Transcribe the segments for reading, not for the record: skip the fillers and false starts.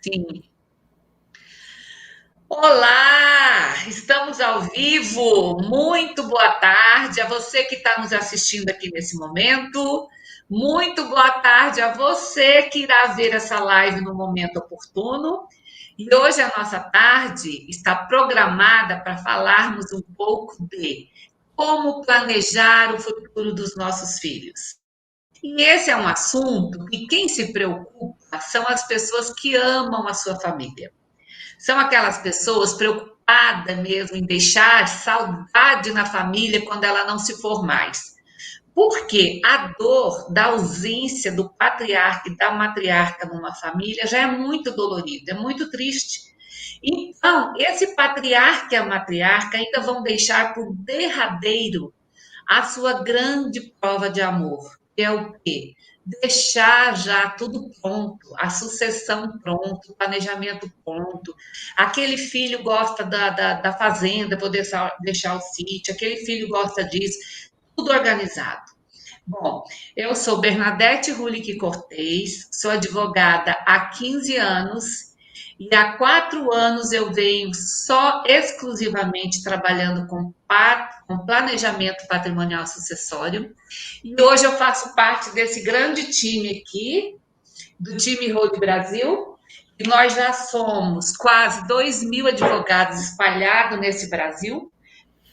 Sim. Olá, estamos ao vivo. Muito boa tarde a você que está nos assistindo aqui nesse momento. Muito boa tarde a você que irá ver essa live no momento oportuno. E hoje a nossa tarde está programada para falarmos um pouco de como planejar o futuro dos nossos filhos. E esse é um assunto que quem se preocupa são as pessoas que amam a sua família. São aquelas pessoas preocupadas mesmo em deixar saudade na família quando ela não se for mais. Porque a dor da ausência do patriarca e da matriarca numa família já é muito dolorida, é muito triste. Então, esse patriarca e a matriarca ainda vão deixar por derradeiro a sua grande prova de amor, que é o quê? Deixar já tudo pronto, a sucessão pronto, o planejamento pronto. Aquele filho gosta da fazenda, poder deixar o sítio, aquele filho gosta disso, tudo organizado. Bom, eu sou Bernadette Rulic Cortez, sou advogada há 15 anos e há 4 anos eu venho só exclusivamente trabalhando com planejamento patrimonial sucessório. E hoje eu faço parte desse grande time aqui, do time Road Brasil. E nós já somos quase 2.000 advogados espalhados nesse Brasil,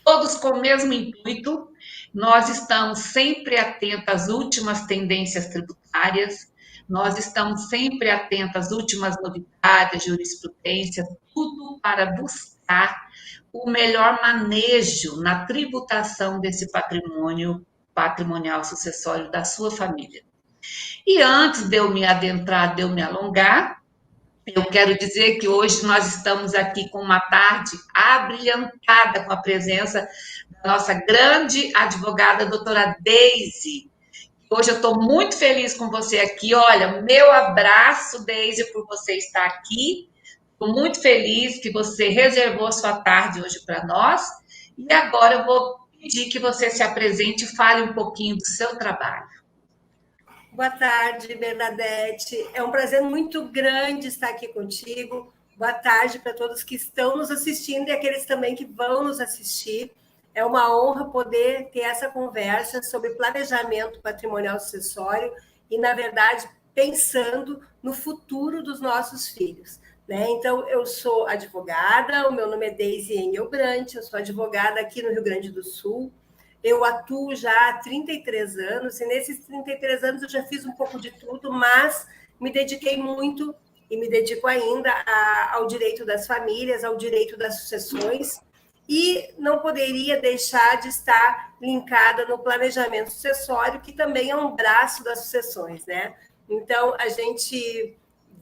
todos com o mesmo intuito. Nós estamos sempre atentos às últimas tendências tributárias, nós estamos sempre atentos às últimas novidades, jurisprudência, tudo para buscar o melhor manejo na tributação desse patrimônio patrimonial sucessório da sua família. E antes de eu me adentrar, de eu me alongar, eu quero dizer que hoje nós estamos aqui com uma tarde abrilhantada com a presença da nossa grande advogada, doutora Deise. Hoje eu estou muito feliz com você aqui. Olha, meu abraço, Deise, por você estar aqui. Estou muito feliz que você reservou sua tarde hoje para nós. E agora eu vou pedir que você se apresente e fale um pouquinho do seu trabalho. Boa tarde, Bernadette. É um prazer muito grande estar aqui contigo. Boa tarde para todos que estão nos assistindo e aqueles também que vão nos assistir. É uma honra poder ter essa conversa sobre planejamento patrimonial sucessório e, na verdade, pensando no futuro dos nossos filhos. Né? Então, eu sou advogada, o meu nome é Deise Engelbrant, eu sou advogada aqui no Rio Grande do Sul. Eu atuo já há 33 anos, e nesses 33 anos eu já fiz um pouco de tudo, mas me dediquei muito, e me dedico ainda, ao direito das famílias, ao direito das sucessões, e não poderia deixar de estar linkada no planejamento sucessório, que também é um braço das sucessões, né? Então, a gente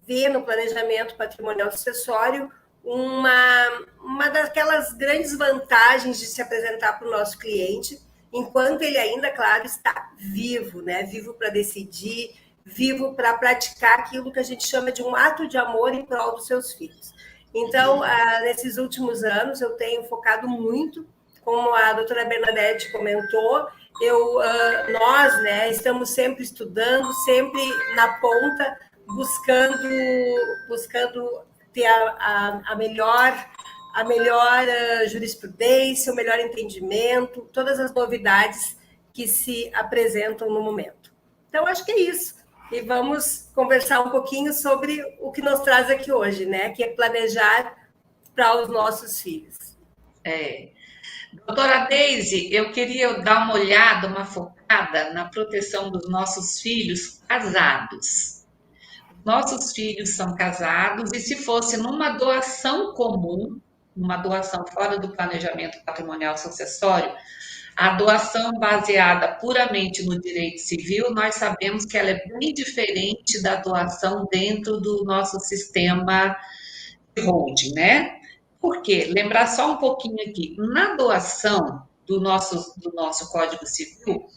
vê no planejamento patrimonial sucessório uma daquelas grandes vantagens de se apresentar para o nosso cliente, enquanto ele ainda, claro, está vivo, né? Vivo para decidir, vivo para praticar aquilo que a gente chama de um ato de amor em prol dos seus filhos. Então, nesses últimos anos, eu tenho focado muito, como a doutora Bernadette comentou, nós, né, estamos sempre estudando, sempre na ponta, buscando ter a melhor jurisprudência, o melhor entendimento, todas as novidades que se apresentam no momento. Então, acho que é isso. E vamos conversar um pouquinho sobre o que nos traz aqui hoje, né? Que é planejar para os nossos filhos. Doutora Deise, eu queria dar uma olhada, uma focada na proteção dos nossos filhos casados. Nossos filhos são casados e se fosse numa doação comum, uma doação fora do planejamento patrimonial sucessório, a doação baseada puramente no direito civil, nós sabemos que ela é bem diferente da doação dentro do nosso sistema de holding, né? Por quê? Lembrar só um pouquinho aqui, na doação do nosso Código Civil,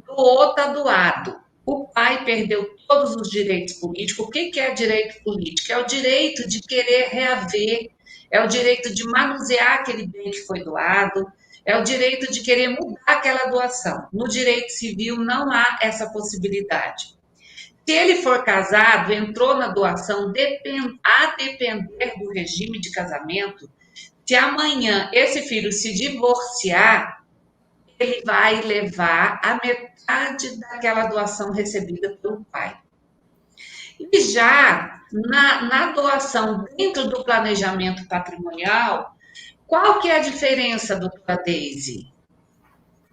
doou, está doado. O pai perdeu todos os direitos políticos. O que é direito político? É o direito de querer reaver, é o direito de manusear aquele bem que foi doado, é o direito de querer mudar aquela doação. No direito civil não há essa possibilidade. Se ele for casado, entrou na doação, a depender do regime de casamento, se amanhã esse filho se divorciar, ele vai levar a metade daquela doação recebida pelo pai. E já na doação dentro do planejamento patrimonial, qual que é a diferença, doutora Deise?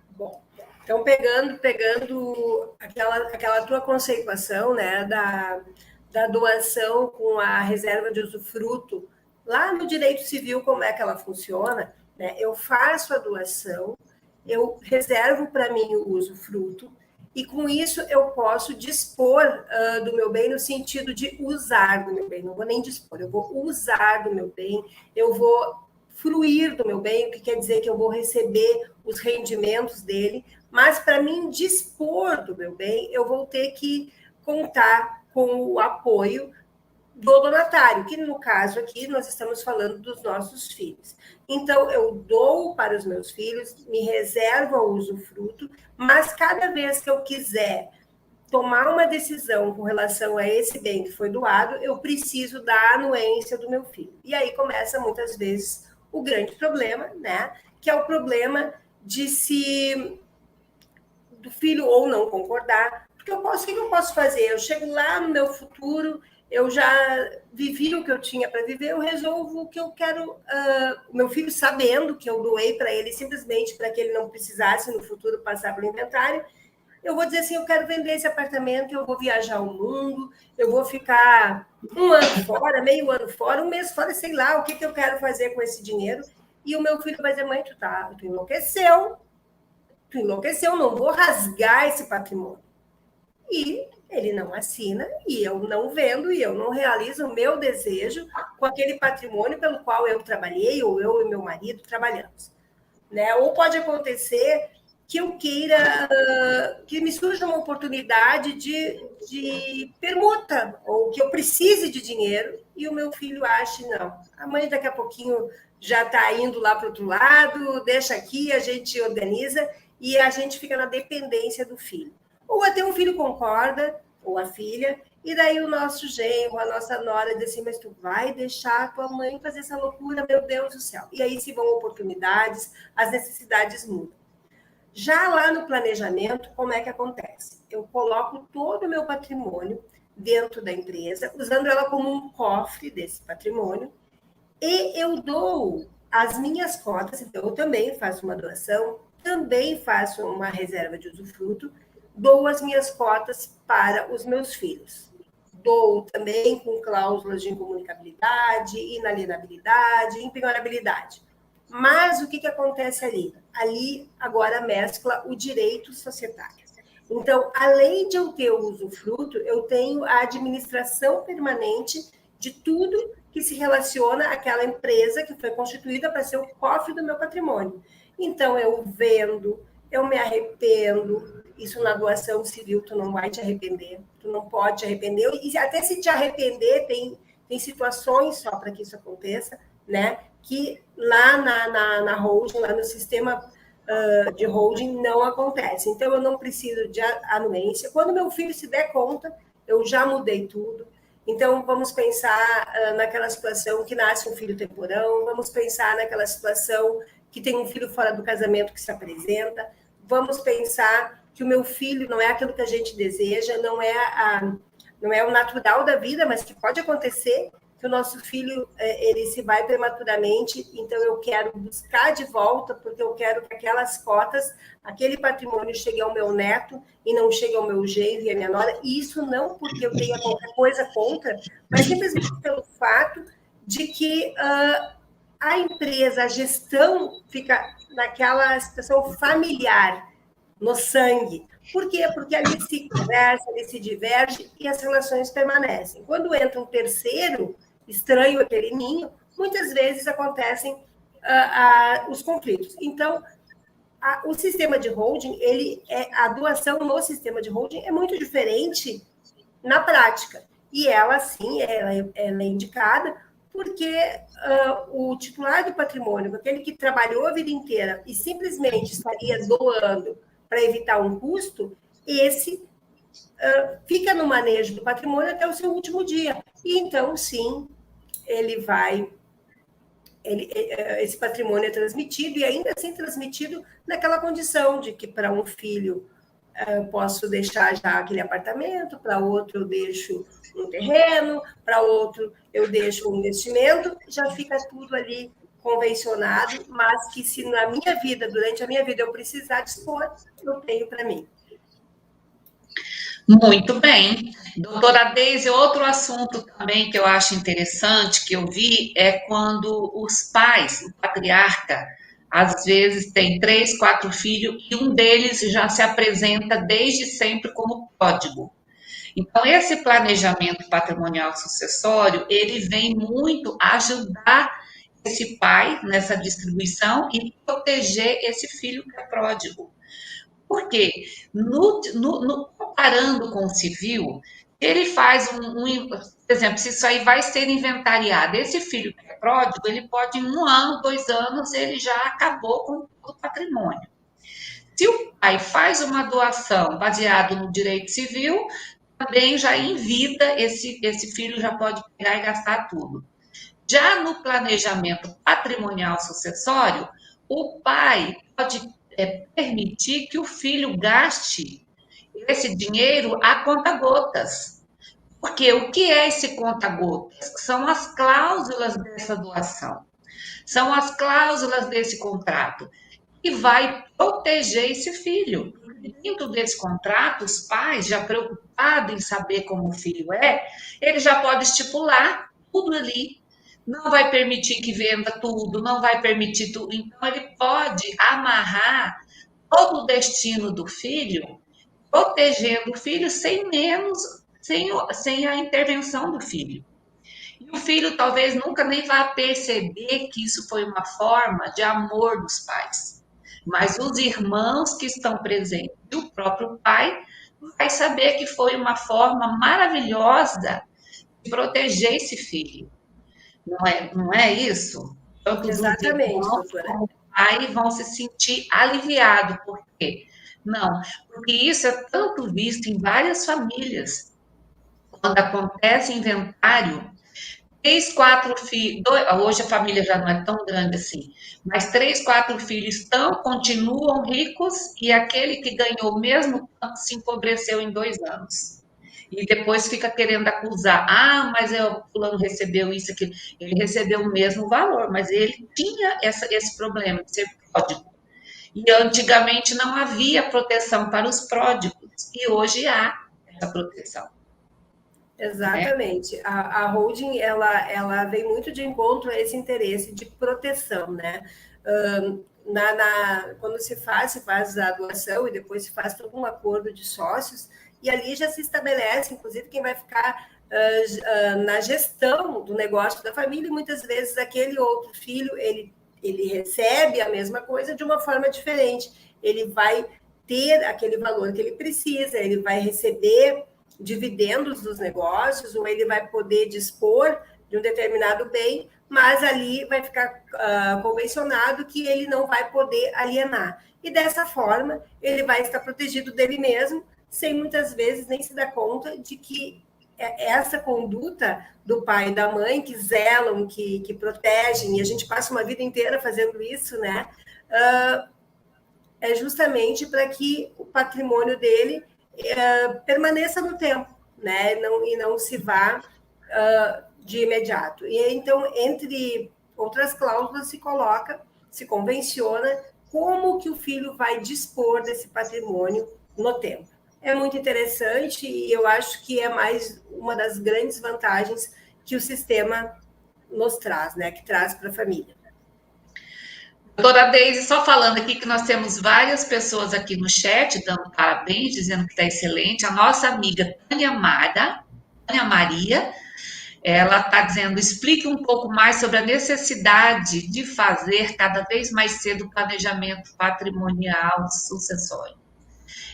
Bom, então pegando aquela tua conceituação, né, da doação com a reserva de usufruto, lá no direito civil, como é que ela funciona, né? Eu faço a doação, eu reservo para mim o usufruto, e com isso eu posso dispor do meu bem no sentido de usar do meu bem. Não vou nem dispor, eu vou usar do meu bem, eu vou fruir do meu bem, o que quer dizer que eu vou receber os rendimentos dele, mas para mim dispor do meu bem, eu vou ter que contar com o apoio do donatário, que no caso aqui nós estamos falando dos nossos filhos. Então, eu dou para os meus filhos, me reservo ao usufruto, mas cada vez que eu quiser tomar uma decisão com relação a esse bem que foi doado, eu preciso da anuência do meu filho. E aí começa, muitas vezes, o grande problema, né? Que é o problema de se do filho ou não concordar. Porque o que eu posso fazer? Eu chego lá no meu futuro, eu já vivi o que eu tinha para viver, eu resolvo o que eu quero. O meu filho, sabendo que eu doei para ele simplesmente para que ele não precisasse no futuro passar pelo inventário, eu vou dizer assim, eu quero vender esse apartamento, eu vou viajar o mundo, eu vou ficar um ano fora, meio ano fora, um mês fora, sei lá, o que eu quero fazer com esse dinheiro. E o meu filho vai dizer, mãe, tu enlouqueceu, não vou rasgar esse patrimônio. E ele não assina, e eu não vendo, e eu não realizo o meu desejo com aquele patrimônio pelo qual eu trabalhei, ou eu e meu marido trabalhamos. Né? Ou pode acontecer que eu queira, que me surja uma oportunidade de permuta, ou que eu precise de dinheiro, e o meu filho ache, não, a mãe daqui a pouquinho já está indo lá para o outro lado, deixa aqui, a gente organiza, e a gente fica na dependência do filho. Ou até o filho concorda, ou a filha, e daí o nosso genro, a nossa nora diz assim, mas tu vai deixar a tua mãe fazer essa loucura, meu Deus do céu. E aí se vão oportunidades, as necessidades mudam. Já lá no planejamento, como é que acontece? Eu coloco todo o meu patrimônio dentro da empresa, usando ela como um cofre desse patrimônio, e eu dou as minhas cotas, então eu também faço uma doação, também faço uma reserva de usufruto, dou as minhas cotas para os meus filhos. Dou também com cláusulas de incomunicabilidade, inalienabilidade, impenhorabilidade. Mas o que acontece ali? Ali agora mescla o direito societário. Então, além de eu ter o usufruto, eu tenho a administração permanente de tudo que se relaciona àquela empresa que foi constituída para ser o cofre do meu patrimônio. Então, eu vendo, eu me arrependo, isso na doação civil tu não vai te arrepender, tu não pode te arrepender, e até se te arrepender, tem situações só para que isso aconteça, né? Que lá na holding, lá no sistema de holding, não acontece. Então, eu não preciso de anuência. Quando meu filho se der conta, eu já mudei tudo. Então, vamos pensar naquela situação que nasce um filho temporão, vamos pensar naquela situação que tem um filho fora do casamento que se apresenta, vamos pensar que o meu filho não é aquilo que a gente deseja, não é o natural da vida, mas que pode acontecer, que o nosso filho ele se vai prematuramente, então eu quero buscar de volta, porque eu quero que aquelas cotas, aquele patrimônio chegue ao meu neto e não chegue ao meu genro e à minha nora, e isso não porque eu tenha qualquer coisa contra, mas simplesmente pelo fato de que a empresa, a gestão fica naquela situação familiar, no sangue. Por quê? Porque ali se conversa, ali se diverge e as relações permanecem. Quando entra um terceiro, estranho aquele ninho, muitas vezes acontecem os conflitos. Então, o sistema de holding, a doação no sistema de holding é muito diferente na prática. E ela, sim, ela é indicada porque o titular do patrimônio, aquele que trabalhou a vida inteira e simplesmente estaria doando para evitar um custo, esse fica no manejo do patrimônio até o seu último dia. E então, sim, ele vai esse patrimônio é transmitido, e ainda assim transmitido naquela condição de que para um filho eu posso deixar já aquele apartamento, para outro eu deixo um terreno, para outro eu deixo um investimento, já fica tudo ali convencionado, mas que se na minha vida, durante a minha vida, eu precisar dispor, eu tenho para mim. Muito bem. Doutora Deise, outro assunto também que eu acho interessante, que eu vi, é quando os pais, o patriarca, às vezes tem 3, 4 filhos e um deles já se apresenta desde sempre como pródigo. Então, esse planejamento patrimonial sucessório, ele vem muito ajudar esse pai nessa distribuição e proteger esse filho que é pródigo. Por quê? Comparando com o civil, ele faz por exemplo, se isso aí vai ser inventariado, esse filho que é pródigo, ele pode, em 1 ano, 2 anos, ele já acabou com o patrimônio. Se o pai faz uma doação baseado no direito civil, também já em vida, esse filho já pode pegar e gastar tudo. Já no planejamento patrimonial sucessório, o pai pode permitir que o filho gaste esse dinheiro a conta-gotas. Porque o que é esse conta-gotas? São as cláusulas dessa doação, são as cláusulas desse contrato, que vai proteger esse filho. Dentro desse contrato, os pais, já preocupados em saber como o filho é, ele já pode estipular tudo ali. Não vai permitir que venda tudo, não vai permitir tudo. Então, ele pode amarrar todo o destino do filho, protegendo o filho sem a intervenção do filho. E o filho talvez nunca nem vá perceber que isso foi uma forma de amor dos pais. Mas os irmãos que estão presentes e o próprio pai vai saber que foi uma forma maravilhosa de proteger esse filho. Não é isso? Tanto Exatamente, doutora. Como o pai vão se sentir aliviados. Por quê? Não, porque isso é tanto visto em várias famílias. Quando acontece inventário, 3, 4 filhos, hoje a família já não é tão grande assim, mas 3, 4 filhos continuam ricos e aquele que ganhou mesmo tanto se empobreceu em 2 anos. E depois fica querendo acusar, mas o fulano recebeu isso, aquilo. Ele recebeu o mesmo valor, mas ele tinha esse problema de ser pródigo. E antigamente não havia proteção para os pródigos, e hoje há essa proteção. Exatamente. A holding, ela vem muito de encontro a esse interesse de proteção, né? Quando se faz a doação e depois se faz todo um acordo de sócios, e ali já se estabelece, inclusive, quem vai ficar na gestão do negócio da família, e muitas vezes aquele outro filho, ele recebe a mesma coisa de uma forma diferente. Ele vai ter aquele valor que ele precisa, ele vai receber dividendos dos negócios, ou ele vai poder dispor de um determinado bem, mas ali vai ficar convencionado que ele não vai poder alienar. E dessa forma, ele vai estar protegido dele mesmo, sem muitas vezes nem se dar conta de que essa conduta do pai e da mãe, que zelam, que protegem, e a gente passa uma vida inteira fazendo isso, né? É justamente para que o patrimônio dele permaneça no tempo, né? E não se vá de imediato. E então, entre outras cláusulas, se convenciona como que o filho vai dispor desse patrimônio no tempo. É muito interessante e eu acho que é mais uma das grandes vantagens que o sistema nos traz, né? Que traz para a família. Doutora Deise, só falando aqui que nós temos várias pessoas aqui no chat dando parabéns, dizendo que está excelente. A nossa amiga Tânia Maria, ela está dizendo, explique um pouco mais sobre a necessidade de fazer cada vez mais cedo o planejamento patrimonial sucessório.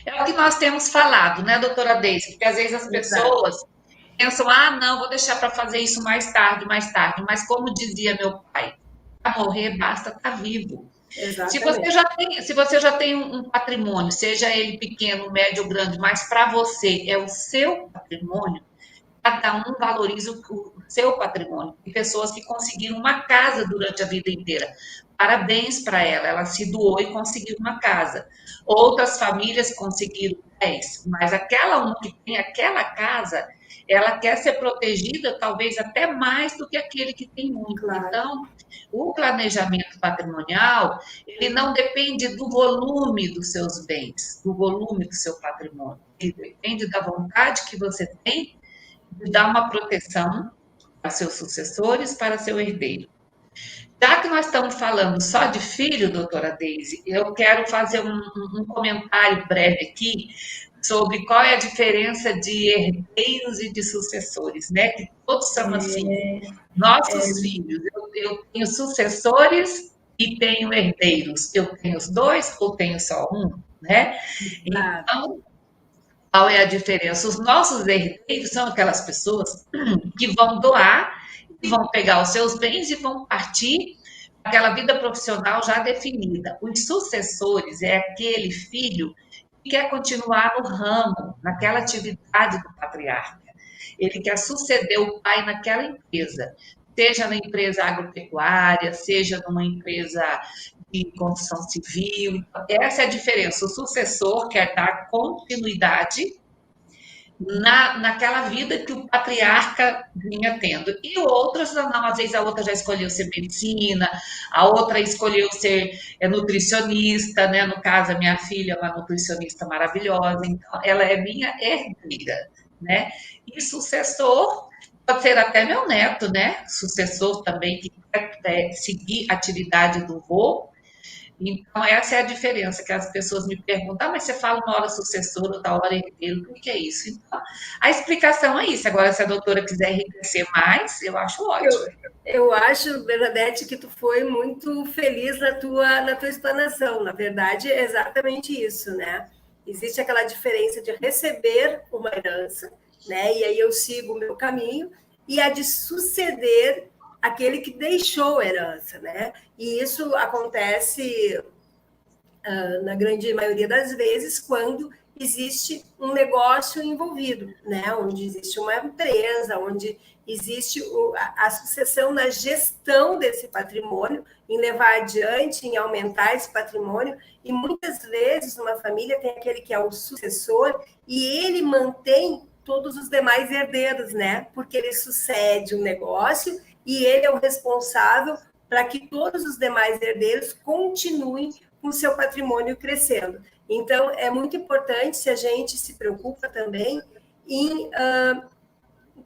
É o que nós temos falado, né, doutora Deise? Porque às vezes as pessoas pensam, não, vou deixar para fazer isso mais tarde. Mas como dizia meu pai, para morrer basta estar vivo. Exatamente. Se você já tem um patrimônio, seja ele pequeno, médio ou grande, mas para você é o seu patrimônio, cada um valoriza o seu patrimônio. Tem pessoas que conseguiram uma casa durante a vida inteira. Parabéns para ela, ela se doou e conseguiu uma casa. Outras famílias conseguiram 10, mas aquela uma que tem aquela casa, ela quer ser protegida talvez até mais do que aquele que tem muito. Claro. Então, o planejamento patrimonial, ele não depende do volume dos seus bens, do volume do seu patrimônio. Ele depende da vontade que você tem de dar uma proteção para seus sucessores, para seu herdeiro. Já que nós estamos falando só de filho, doutora Deise, eu quero fazer um comentário breve aqui sobre qual é a diferença de herdeiros e de sucessores, né? Que todos são assim, nossos filhos. Eu tenho sucessores e tenho herdeiros. Eu tenho os dois ou tenho só um, né? Então, qual é a diferença? Os nossos herdeiros são aquelas pessoas que vão doar, que vão pegar os seus bens e vão partir para aquela vida profissional já definida. Os sucessores é aquele filho que quer continuar no ramo, naquela atividade do patriarca. Ele quer suceder o pai naquela empresa, seja na empresa agropecuária, seja numa empresa de construção civil. Essa é a diferença. O sucessor quer dar continuidade naquela vida que o patriarca vinha tendo. E outras, não, às vezes a outra já escolheu ser medicina, a outra escolheu ser nutricionista, né? No caso, a minha filha é uma nutricionista maravilhosa, então ela é minha herdeira, né? E sucessor pode ser até meu neto, né? Sucessor também que quer seguir a atividade do vô. Então, essa é a diferença que as pessoas me perguntam, mas você fala uma hora sucessor, outra hora herdeiro, o que é isso? Então, a explicação é isso. Agora, se a doutora quiser enriquecer mais, eu acho ótimo. Eu acho, Bernadette, que tu foi muito feliz na tua explanação. Na verdade, é exatamente isso, né? Existe aquela diferença de receber uma herança, né? E aí eu sigo o meu caminho, e a de suceder aquele que deixou a herança, né? E isso acontece na grande maioria das vezes quando existe um negócio envolvido, né? Onde existe uma empresa, onde existe a sucessão na gestão desse patrimônio, em levar adiante, em aumentar esse patrimônio, e muitas vezes uma família tem aquele que é o sucessor e ele mantém todos os demais herdeiros, né? Porque ele sucede um negócio e ele é o responsável para que todos os demais herdeiros continuem com o seu patrimônio crescendo. Então, é muito importante se a gente se preocupa também em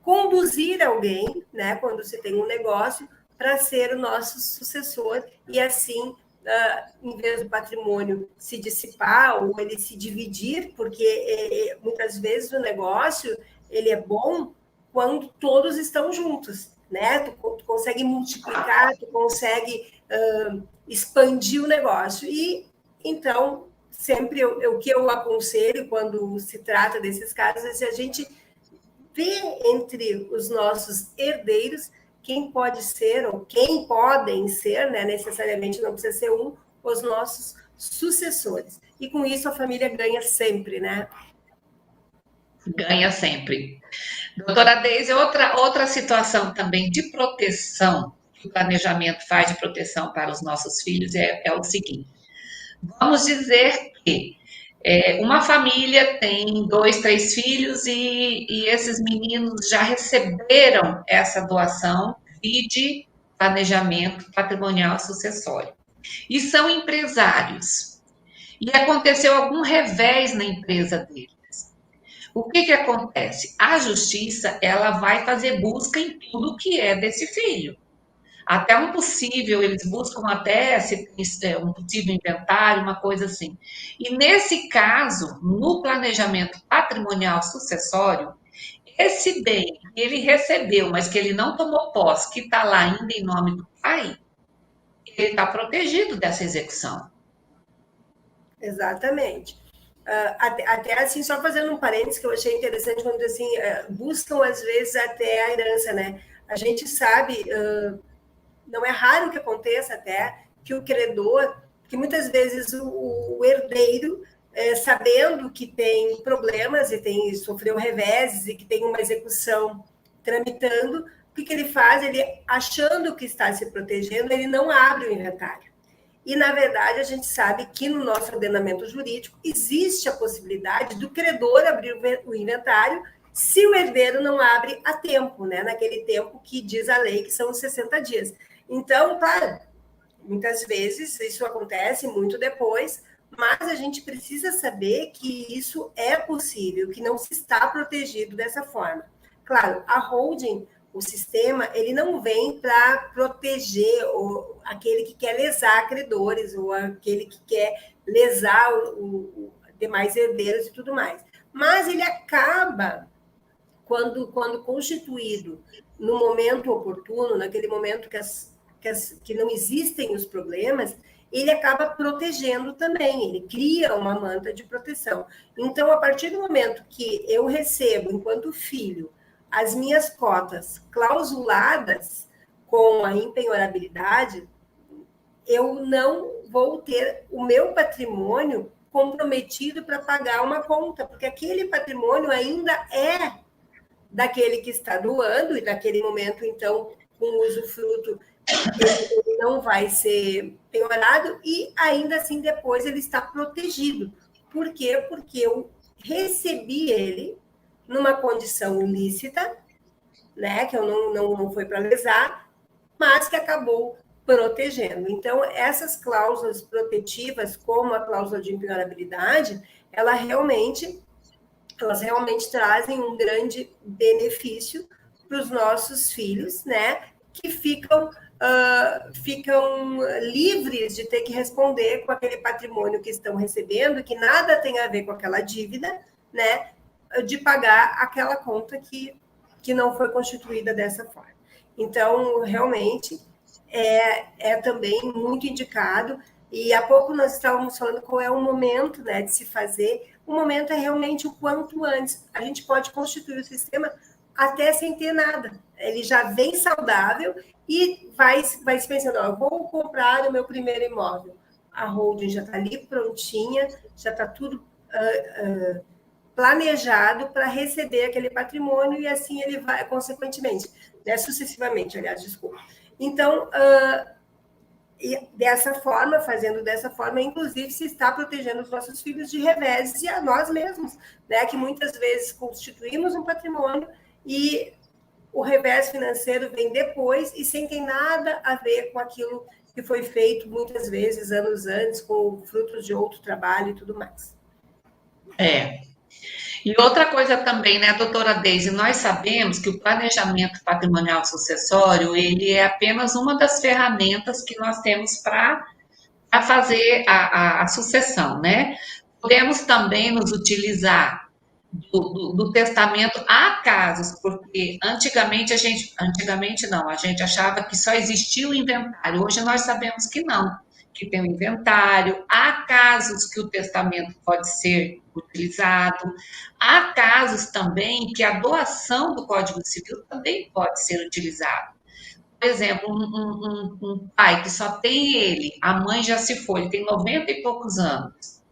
conduzir alguém, né, quando se tem um negócio, para ser o nosso sucessor e assim, em vez do patrimônio se dissipar ou ele se dividir, porque muitas vezes o negócio ele é bom quando todos estão juntos, né? Tu consegue multiplicar, tu consegue expandir o negócio. E então, sempre o que eu aconselho quando se trata desses casos é se a gente vê entre os nossos herdeiros quem pode ser ou quem podem ser, né? Necessariamente não precisa ser os nossos sucessores. E com isso a família ganha sempre, né? Ganha sempre. Doutora Deise, outra situação também de proteção que o planejamento faz de proteção para os nossos filhos é o seguinte: vamos dizer que uma família tem 2, 3 filhos e esses meninos já receberam essa doação de planejamento patrimonial sucessório e são empresários e aconteceu algum revés na empresa deles. O que acontece? A justiça ela vai fazer busca em tudo que é desse filho. Até um possível, eles buscam até se tem um possível inventário, uma coisa assim. E nesse caso, no planejamento patrimonial sucessório, esse bem que ele recebeu, mas que ele não tomou posse, que está lá ainda em nome do pai, ele está protegido dessa execução. Exatamente. Até assim, só fazendo um parênteses que eu achei interessante, quando assim, buscam às vezes até a herança, né? A gente sabe, não é raro que aconteça até que o credor Porque muitas vezes o herdeiro, sabendo que tem problemas e sofreu reveses e que tem uma execução tramitando, o que ele faz? Ele, achando que está se protegendo, ele não abre o inventário. E, na verdade, a gente sabe que no nosso ordenamento jurídico existe a possibilidade do credor abrir o inventário se o herdeiro não abre a tempo, né? Naquele tempo que diz a lei, que são os 60 dias. Então, claro, muitas vezes isso acontece muito depois, mas a gente precisa saber que isso é possível, que não se está protegido dessa forma. Claro, a holding, o sistema, ele não vem para proteger aquele que quer lesar credores ou aquele que quer lesar demais herdeiros e tudo mais. Mas ele acaba, quando constituído no momento oportuno, naquele momento que não existem os problemas, ele acaba protegendo também, ele cria uma manta de proteção. Então, a partir do momento que eu recebo, enquanto filho, as minhas cotas clausuladas com a impenhorabilidade, eu não vou ter o meu patrimônio comprometido para pagar uma conta, porque aquele patrimônio ainda é daquele que está doando, e naquele momento, então, com o usufruto, ele não vai ser penhorado, e ainda assim, depois, ele está protegido. Por quê? Porque eu recebi ele numa condição ilícita, né, que eu não foi para lesar, mas que acabou protegendo. Então, essas cláusulas protetivas, como a cláusula de impenhorabilidade, elas realmente trazem um grande benefício para os nossos filhos, né, que ficam livres de ter que responder com aquele patrimônio que estão recebendo, que nada tem a ver com aquela dívida, né, de pagar aquela conta que não foi constituída dessa forma. Então, realmente, é também muito indicado, e há pouco nós estávamos falando qual é o momento, né, de se fazer. O momento é realmente o quanto antes. A gente pode constituir o sistema até sem ter nada. Ele já vem saudável e vai se pensando, eu vou comprar o meu primeiro imóvel. A holding já está ali prontinha, já está tudo planejado para receber aquele patrimônio, e assim ele vai, consequentemente, né, sucessivamente, aliás, desculpa. Então, e fazendo dessa forma, inclusive, se está protegendo os nossos filhos de reveses e a nós mesmos, né, que muitas vezes constituímos um patrimônio e o revés financeiro vem depois e sem ter nada a ver com aquilo que foi feito muitas vezes anos antes, com frutos de outro trabalho e tudo mais. E outra coisa também, né, doutora Deise, nós sabemos que o planejamento patrimonial sucessório, ele é apenas uma das ferramentas que nós temos para fazer a sucessão, né? Podemos também nos utilizar do testamento. Há casos, porque antigamente a gente achava que só existia o inventário, hoje nós sabemos que não, que tem o inventário. Há casos que o testamento pode ser utilizado, há casos também que a doação do Código Civil também pode ser utilizado. Por exemplo, um pai que só tem ele, a mãe já se foi, ele tem 90 e poucos anos,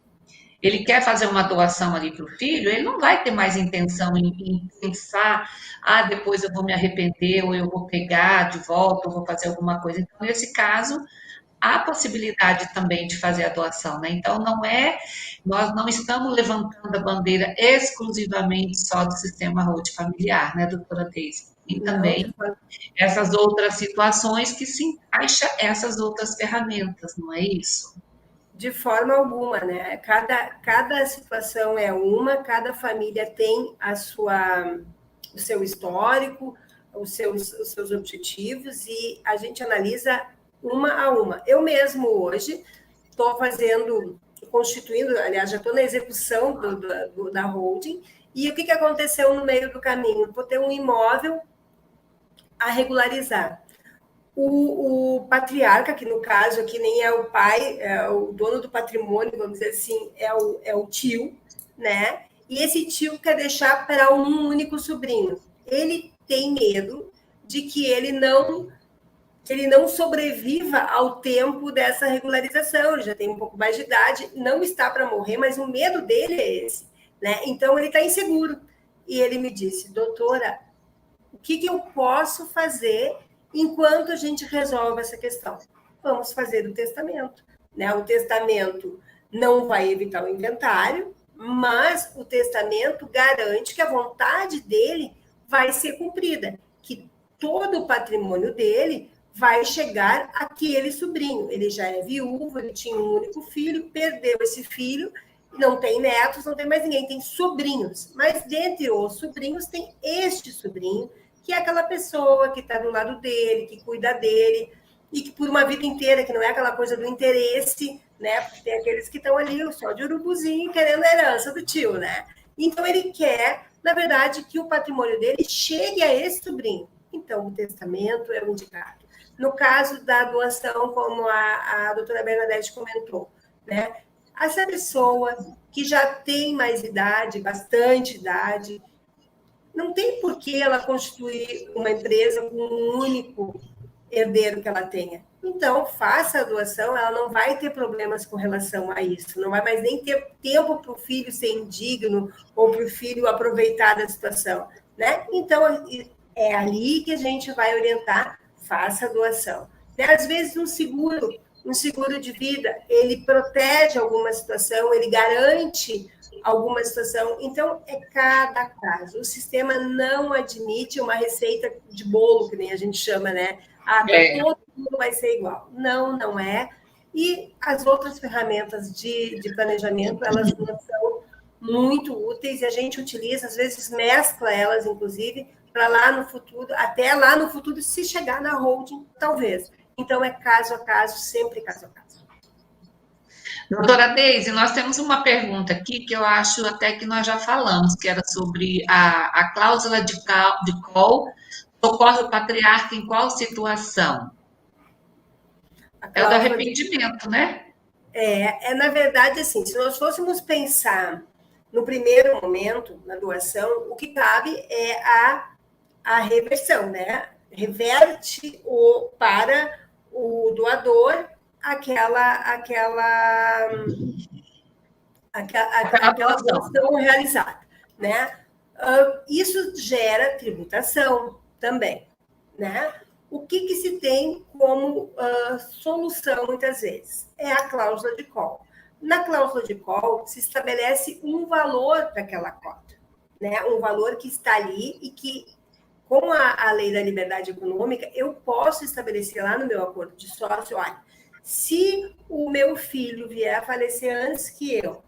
ele quer fazer uma doação ali para o filho, ele não vai ter mais intenção em pensar, depois eu vou me arrepender, ou eu vou pegar de volta, ou vou fazer alguma coisa. Então, nesse caso, há possibilidade também de fazer a doação, né? Então, nós não estamos levantando a bandeira exclusivamente só do sistema holding familiar, né, doutora Deise? E também essas outras situações que se encaixa essas outras ferramentas, não é isso? De forma alguma, né? Cada situação é uma, cada família tem o seu histórico, os seus objetivos, e a gente analisa uma a uma. Eu mesmo hoje estou constituindo, aliás, já estou na execução da holding, e o que aconteceu no meio do caminho? Vou ter um imóvel a regularizar. O patriarca, que no caso aqui nem é o pai, é o dono do patrimônio, vamos dizer assim, é o tio, né? E esse tio quer deixar para um único sobrinho. Ele tem medo de que ele não que ele não sobreviva ao tempo dessa regularização, ele já tem um pouco mais de idade, não está para morrer, mas o medo dele é esse, né? Então, ele está inseguro. E ele me disse, doutora, o que eu posso fazer enquanto a gente resolve essa questão? Vamos fazer o testamento, né? O testamento não vai evitar o inventário, mas o testamento garante que a vontade dele vai ser cumprida, que todo o patrimônio dele vai chegar àquele sobrinho. Ele já é viúvo, ele tinha um único filho, perdeu esse filho, não tem netos, não tem mais ninguém, tem sobrinhos. Mas dentre os sobrinhos tem este sobrinho, que é aquela pessoa que está do lado dele, que cuida dele, e que por uma vida inteira, que não é aquela coisa do interesse, né? Porque tem aqueles que estão ali só de urubuzinho querendo a herança do tio, né? Então ele quer, na verdade, que o patrimônio dele chegue a esse sobrinho. Então o testamento é o indicado. No caso da doação, como a doutora Bernadette comentou, né? Essa pessoa que já tem mais idade, bastante idade, não tem por que ela constituir uma empresa com um único herdeiro que ela tenha. Então, faça a doação, ela não vai ter problemas com relação a isso, não vai mais nem ter tempo para o filho ser indigno ou para o filho aproveitar da situação, né? Então, é ali que a gente vai orientar, faça a doação. Né? Às vezes, um seguro de vida, ele protege alguma situação, ele garante alguma situação. Então, é cada caso. O sistema não admite uma receita de bolo, que nem a gente chama, né? Todo mundo vai ser igual. Não, não é. E as outras ferramentas de planejamento, elas são muito úteis e a gente utiliza, às vezes mescla elas, inclusive, para lá no futuro, até lá no futuro, se chegar na holding, talvez. Então, é caso a caso, sempre caso a caso. Doutora Deise, nós temos uma pergunta aqui que eu acho até que nós já falamos, que era sobre a cláusula de call, socorre o patriarca em qual situação? É o do arrependimento, né? Na verdade, assim, se nós fôssemos pensar no primeiro momento, na doação, o que cabe é a reversão, né? Reverte para o doador aquela doação realizada, né? Isso gera tributação também, né? O que se tem como solução, muitas vezes? É a cláusula de call. Na cláusula de call, se estabelece um valor para aquela cota, né? Um valor que está ali e que, com a lei da liberdade econômica, eu posso estabelecer lá no meu acordo de sócio, olha, se o meu filho vier a falecer antes que eu,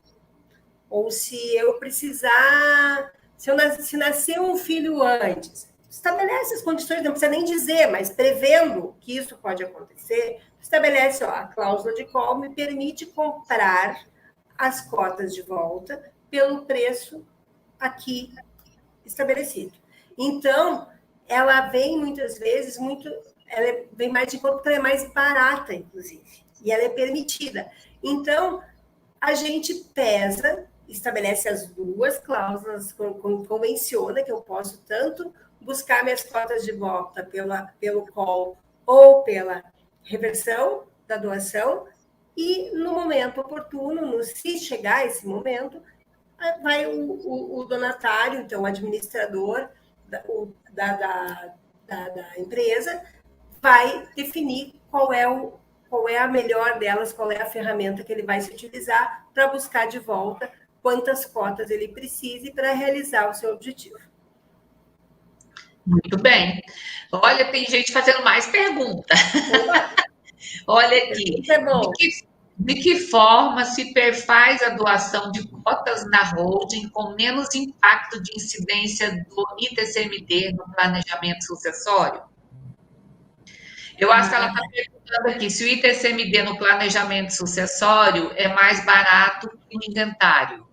ou se eu precisar, se nascer um filho antes, estabelece as condições, não precisa nem dizer, mas prevendo que isso pode acontecer, estabelece, a cláusula de call me permite comprar as cotas de volta pelo preço aqui estabelecido. Então, ela vem muitas vezes ela vem mais de conta porque ela é mais barata, inclusive, e ela é permitida. Então, a gente pesa, estabelece as duas cláusulas, convenciona que eu posso tanto buscar minhas cotas de volta pelo call ou pela reversão da doação, e no momento oportuno, se chegar esse momento, vai o donatário, então o administrador da empresa, vai definir qual é a melhor delas, qual é a ferramenta que ele vai se utilizar para buscar de volta quantas cotas ele precise para realizar o seu objetivo. Muito bem. Olha, tem gente fazendo mais perguntas. Olha aqui. É bom. De que forma se perfaz a doação de cotas na holding com menos impacto de incidência do ITCMD no planejamento sucessório? Eu acho que ela está perguntando aqui se o ITCMD no planejamento sucessório é mais barato que o inventário.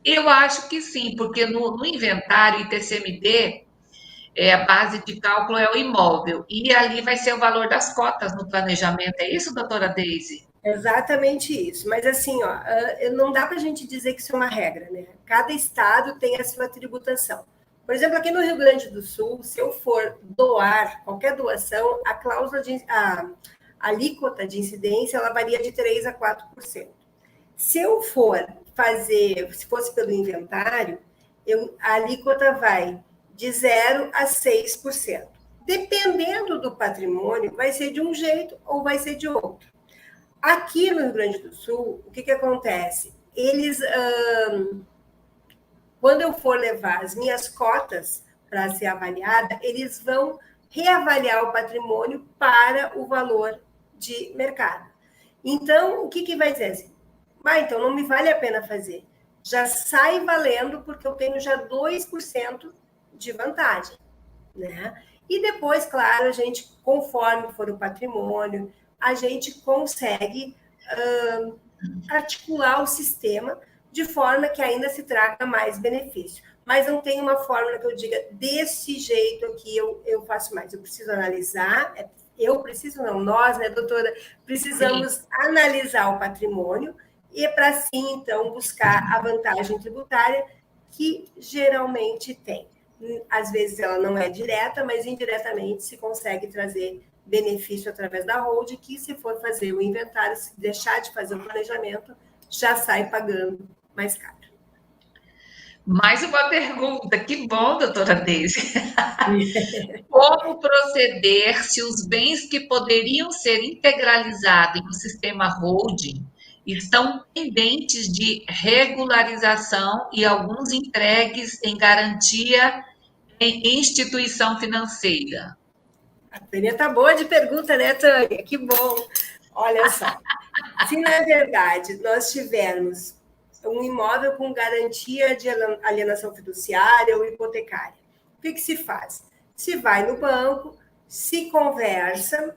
Eu acho que sim, porque no inventário, ITCMD, a base de cálculo é o imóvel, e ali vai ser o valor das cotas no planejamento. É isso, doutora Deise? Exatamente isso. Mas assim, não dá para a gente dizer que isso é uma regra, né? Cada estado tem a sua tributação. Por exemplo, aqui no Rio Grande do Sul, se eu for doar qualquer doação, a alíquota de incidência ela varia de 3% a 4%. Se eu for fazer, se fosse pelo inventário, a alíquota vai de 0% a 6%. Dependendo do patrimônio, vai ser de um jeito ou vai ser de outro. Aqui no Rio Grande do Sul, o que acontece? Eles, quando eu for levar as minhas cotas para ser avaliada, eles vão reavaliar o patrimônio para o valor de mercado. Então, o que vai dizer assim? Então não me vale a pena fazer. Já sai valendo, porque eu tenho já 2% de vantagem, né? E depois, claro, a gente, conforme for o patrimônio, a gente consegue articular o sistema de forma que ainda se traga mais benefício. Mas não tem uma fórmula que eu diga, desse jeito aqui eu faço mais. Eu preciso analisar, nós, né, doutora, precisamos analisar o patrimônio e para sim, então, buscar a vantagem tributária que geralmente tem. Às vezes ela não é direta, mas indiretamente se consegue trazer benefício através da hold, que se for fazer o inventário, se deixar de fazer o planejamento, já sai pagando mais caro. Mais uma pergunta, que bom, doutora Deise. Como proceder se os bens que poderiam ser integralizados no sistema holding estão pendentes de regularização e alguns entregues em garantia em instituição financeira? A Tânia tá boa de pergunta, né, Tânia? Que bom. Olha só, se na verdade nós tivermos um imóvel com garantia de alienação fiduciária ou hipotecária, o que se faz? Se vai no banco, se conversa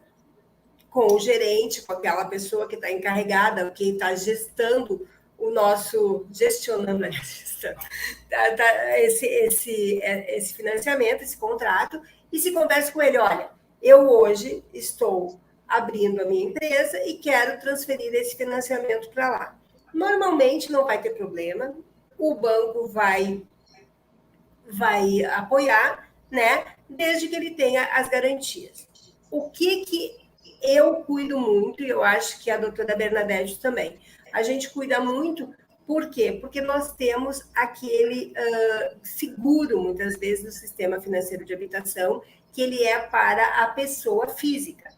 com o gerente, com aquela pessoa que está encarregada, que está gestionando esse financiamento, esse contrato, e se conversa com ele, olha, eu hoje estou abrindo a minha empresa e quero transferir esse financiamento para lá. Normalmente não vai ter problema, o banco vai apoiar, né? Desde que ele tenha as garantias. O que eu cuido muito, e eu acho que a doutora Bernadette também, a gente cuida muito, por quê? Porque nós temos aquele seguro, muitas vezes, do sistema financeiro de habitação, que ele é para a pessoa física,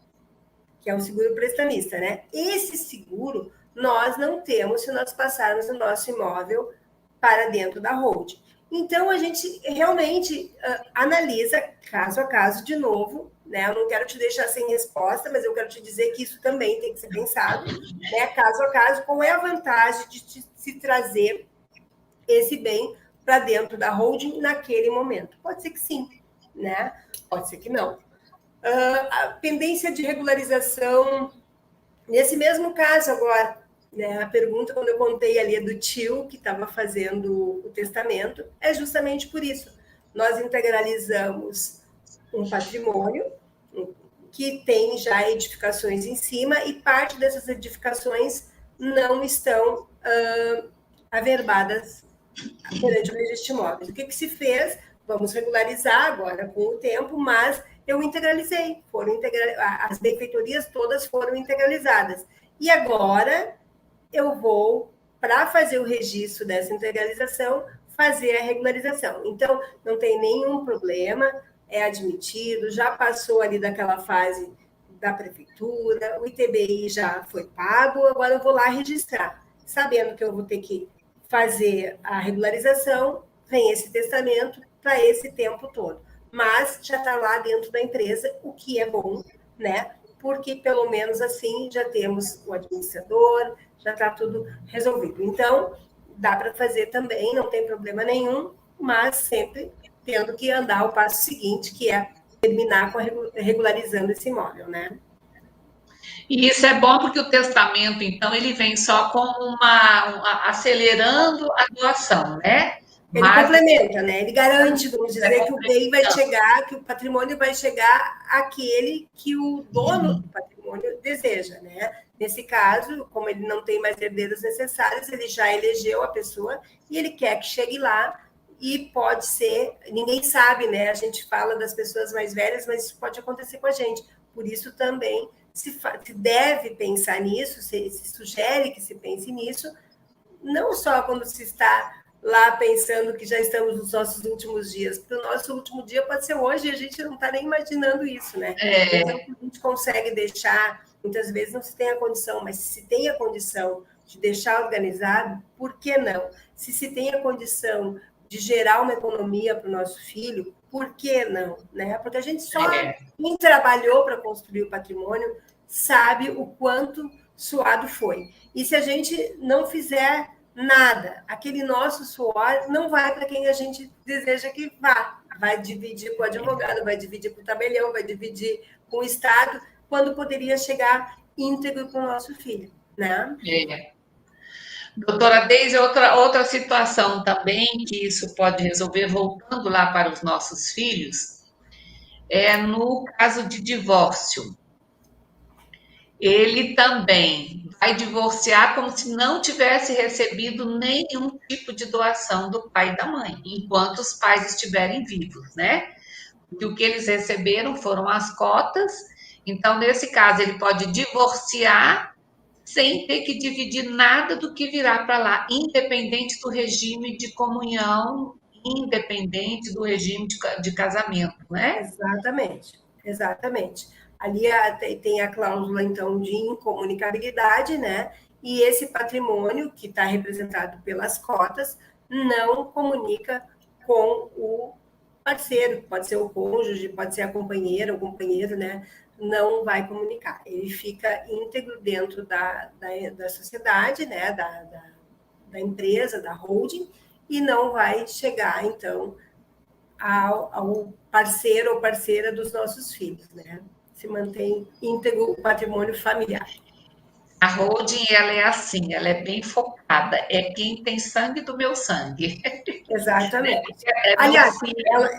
que é um seguro prestamista, né? Esse seguro nós não temos se nós passarmos o nosso imóvel para dentro da holding. Então, a gente realmente analisa caso a caso de novo, né? Eu não quero te deixar sem resposta, mas eu quero te dizer que isso também tem que ser pensado, né? Caso a caso, qual é a vantagem de se trazer esse bem para dentro da holding naquele momento? Pode ser que sim, né? Pode ser que não. A pendência de regularização, nesse mesmo caso agora, né, a pergunta, quando eu contei ali do tio que estava fazendo o testamento, é justamente por isso. Nós integralizamos um patrimônio que tem já edificações em cima e parte dessas edificações não estão averbadas perante o registro de imóveis. O que se fez? Vamos regularizar agora com o tempo, mas eu integralizei. As benfeitorias todas foram integralizadas. E agora eu vou, para fazer o registro dessa integralização, fazer a regularização. Então, não tem nenhum problema, é admitido, já passou ali daquela fase da prefeitura, o ITBI já foi pago, agora eu vou lá registrar. Sabendo que eu vou ter que fazer a regularização, vem esse testamento para esse tempo todo. Mas já está lá dentro da empresa, o que é bom, né? Porque pelo menos assim já temos o administrador, já está tudo resolvido. Então, dá para fazer também, não tem problema nenhum, mas sempre tendo que andar o passo seguinte, que é terminar regularizando esse imóvel, né? E isso é bom porque o testamento, então, ele vem só como acelerando a doação, né? Ele complementa, né? Ele garante, vamos dizer, que o bem vai chegar, que o patrimônio vai chegar àquele que o dono do patrimônio deseja, né? Nesse caso, como ele não tem mais herdeiros necessários, ele já elegeu a pessoa e ele quer que chegue lá e pode ser, ninguém sabe, né? A gente fala das pessoas mais velhas, mas isso pode acontecer com a gente. Por isso também se deve pensar nisso, se sugere que se pense nisso, não só quando se está lá pensando que já estamos nos nossos últimos dias, porque o nosso último dia pode ser hoje e a gente não está nem imaginando isso, né? Então, a gente consegue deixar, muitas vezes não se tem a condição, mas se tem a condição de deixar organizado, por que não? Se tem a condição de gerar uma economia para o nosso filho, por que não? Né? Porque a gente só, quem trabalhou para construir o patrimônio, sabe o quanto suado foi. E se a gente não fizer nada, aquele nosso suor não vai para quem a gente deseja que vá. Vai dividir com o advogado, vai dividir com o tabelião, vai dividir com o Estado, quando poderia chegar íntegro para o nosso filho. Né? Doutora Deise, outra situação também que isso pode resolver, voltando lá para os nossos filhos, é no caso de divórcio. Ele também vai divorciar como se não tivesse recebido nenhum tipo de doação do pai e da mãe, enquanto os pais estiverem vivos, né? Porque o que eles receberam foram as cotas, então, nesse caso, ele pode divorciar sem ter que dividir nada do que virá para lá, independente do regime de comunhão, independente do regime de casamento, né? Exatamente. Ali tem a cláusula, então, de incomunicabilidade, né? E esse patrimônio, que está representado pelas cotas, não comunica com o parceiro, pode ser o cônjuge, pode ser a companheira, o companheiro, né? Não vai comunicar. Ele fica íntegro dentro da sociedade, né? Da empresa, da holding, e não vai chegar, então, ao parceiro ou parceira dos nossos filhos, né? Se mantém íntegro o patrimônio familiar. A holding, ela é assim, ela é bem focada, é quem tem sangue do meu sangue. Exatamente. Aliás,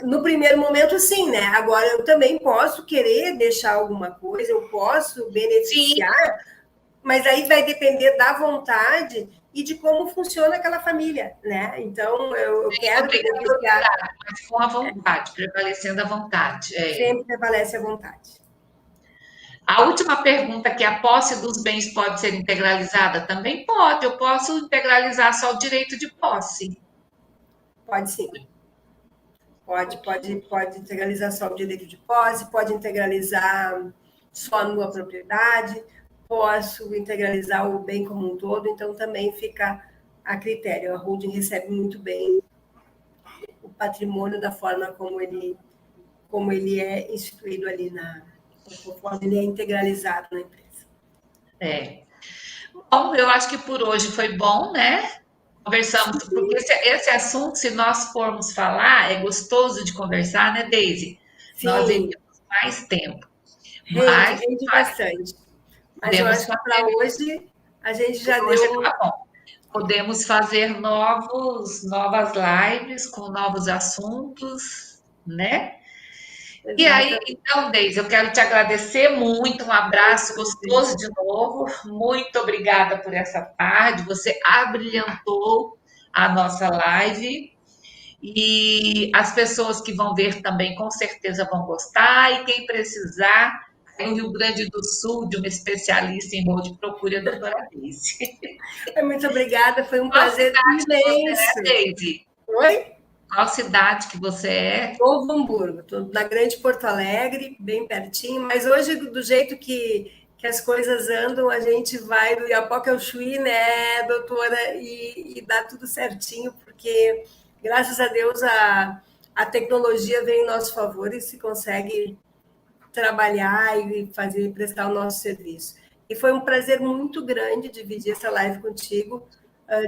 no primeiro momento, sim, né? Agora, eu também posso querer deixar alguma coisa, eu posso beneficiar, sim, mas aí vai depender da vontade e de como funciona aquela família, né? Então, eu quero beneficiar. Mas com a vontade, prevalecendo a vontade. Sempre prevalece a vontade. A última pergunta, que a posse dos bens pode ser integralizada? Também pode. Eu posso integralizar só o direito de posse. Pode sim. Pode integralizar só o direito de posse, pode integralizar só a nua propriedade, posso integralizar o bem como um todo, então também fica a critério. A holding recebe muito bem o patrimônio da forma como ele é instituído ali conforme ele é integralizado na empresa. Bom, eu acho que por hoje foi bom, né? Conversamos, porque esse assunto, se nós formos falar, é gostoso de conversar, né, Deise? Sim. Nós teríamos mais tempo. Rende bastante. Mas eu acho que para hoje a gente já deu. Tá bom. Podemos fazer novas lives com novos assuntos, né? Exatamente. E aí, então, Deise, eu quero te agradecer muito, um abraço gostoso de novo, muito obrigada por essa tarde, você abrilhantou a nossa live, e as pessoas que vão ver também com certeza vão gostar, e quem precisar, no Rio Grande do Sul, de uma especialista em holding, procure a doutora Deise. Muito obrigada, foi um prazer imenso. Deise? Oi? Qual cidade que você é? Novo Hamburgo, estou na Grande Porto Alegre, bem pertinho, mas hoje, do jeito que as coisas andam, a gente vai do Iapoca ao Chuí, né, doutora, e dá tudo certinho, porque, graças a Deus, a tecnologia vem em nosso favor e se consegue trabalhar e prestar o nosso serviço. E foi um prazer muito grande dividir essa live contigo,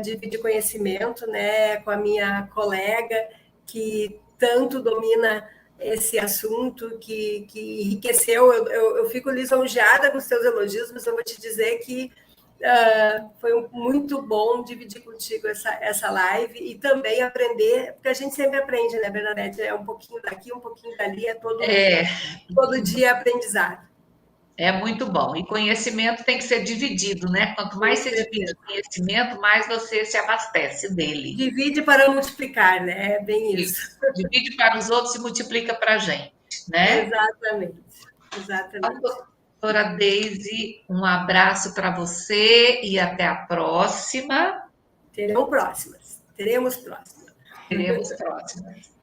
dividir conhecimento, né, com a minha colega, que tanto domina esse assunto, que enriqueceu. Eu fico lisonjeada com os teus elogios, mas eu vou te dizer que foi muito bom dividir contigo essa live e também aprender, porque a gente sempre aprende, né, Bernadette? É um pouquinho daqui, um pouquinho dali, todo dia aprendizado. É muito bom. E conhecimento tem que ser dividido, né? Quanto Com mais você divide certeza. o conhecimento, mais você se abastece dele. Divide para multiplicar, né? É bem isso. Isso. Divide para os outros e multiplica para a gente, né? Exatamente. Então, Exatamente. doutora Deise, um abraço para você e até a próxima. Teremos próximas. Teremos próximas. Teremos próximas.